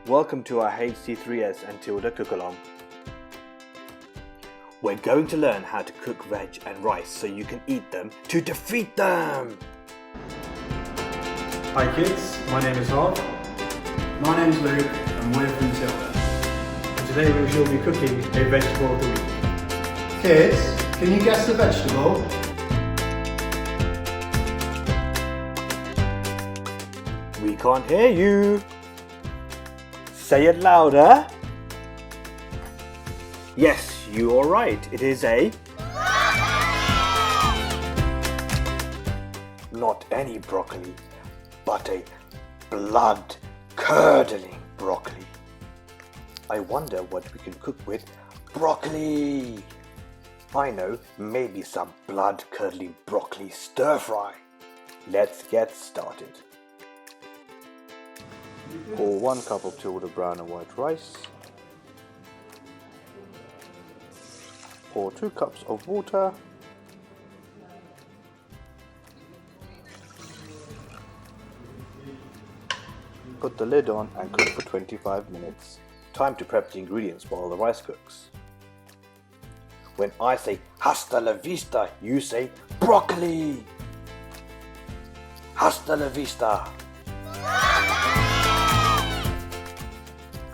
Welcome to our HC3S and Tilda cook-along. We're going to learn how to cook veg and rice so you can eat them to defeat them! Hi kids, my name is Harv. My name is Luke and we're from Tilda. And today we shall be cooking a vegetable of the week. Kids, can you guess the vegetable? We can't hear you! Say it louder! Yes, you are right, it is a... Not any broccoli, but a blood-curdling broccoli. I wonder what we can cook with broccoli. I know, maybe some blood-curdling broccoli stir-fry. Let's get started. Pour 1 cup of Tilda brown and white rice. Pour 2 cups of water. Put the lid on and cook for 25 minutes. Time to prep the ingredients while the rice cooks. When I say hasta la vista, you say broccoli. Hasta la vista.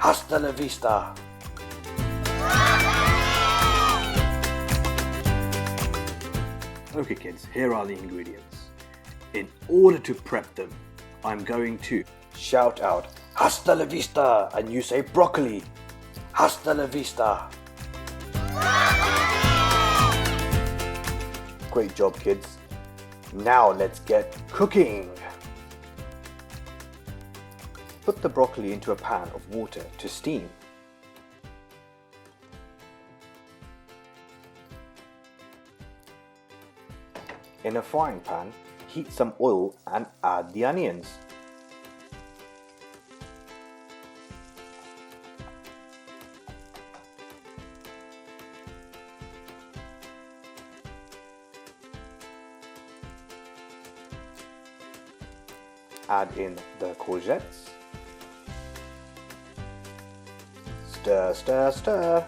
Hasta la vista. Okay kids, here are the ingredients. In order to prep them, I'm going to shout out hasta la vista and you say broccoli. Hasta la vista. Great job kids. Now let's get cooking. Put the broccoli into a pan of water to steam. In a frying pan, heat some oil and add the onions. Add in the courgettes. Stir, stir, stir.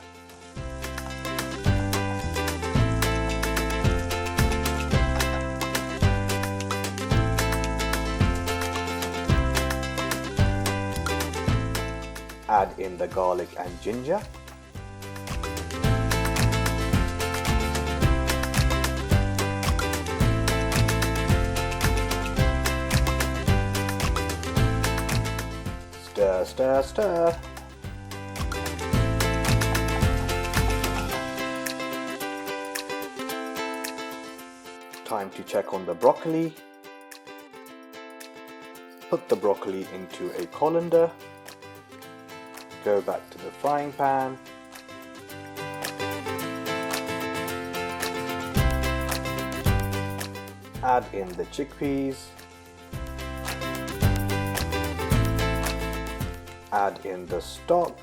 Add in the garlic and ginger. Stir, stir, stir. Time to check on the broccoli. Put the broccoli into a colander. Go back to the frying pan. Add in the chickpeas. Add in the stock.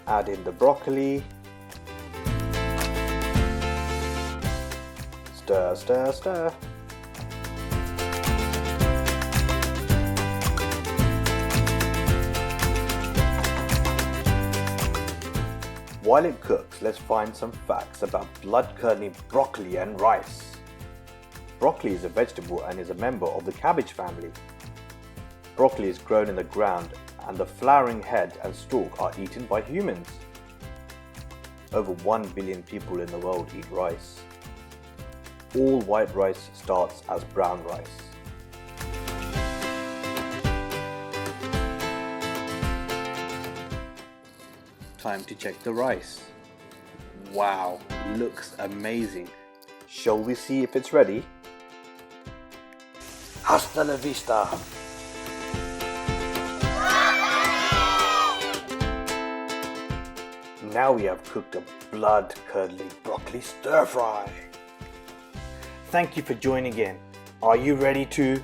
Add in the broccoli. Stir, stir, stir. While it cooks, let's find some facts about blood-curdling broccoli and rice. Broccoli is a vegetable and is a member of the cabbage family. Broccoli is grown in the ground and the flowering head and stalk are eaten by humans. Over 1 billion people in the world eat rice. All white rice starts as brown rice. Time to check the rice. Wow, looks amazing. Shall we see if it's ready? Hasta la vista. Now we have cooked a blood-curdling broccoli stir-fry. Thank you for joining in. Are you ready to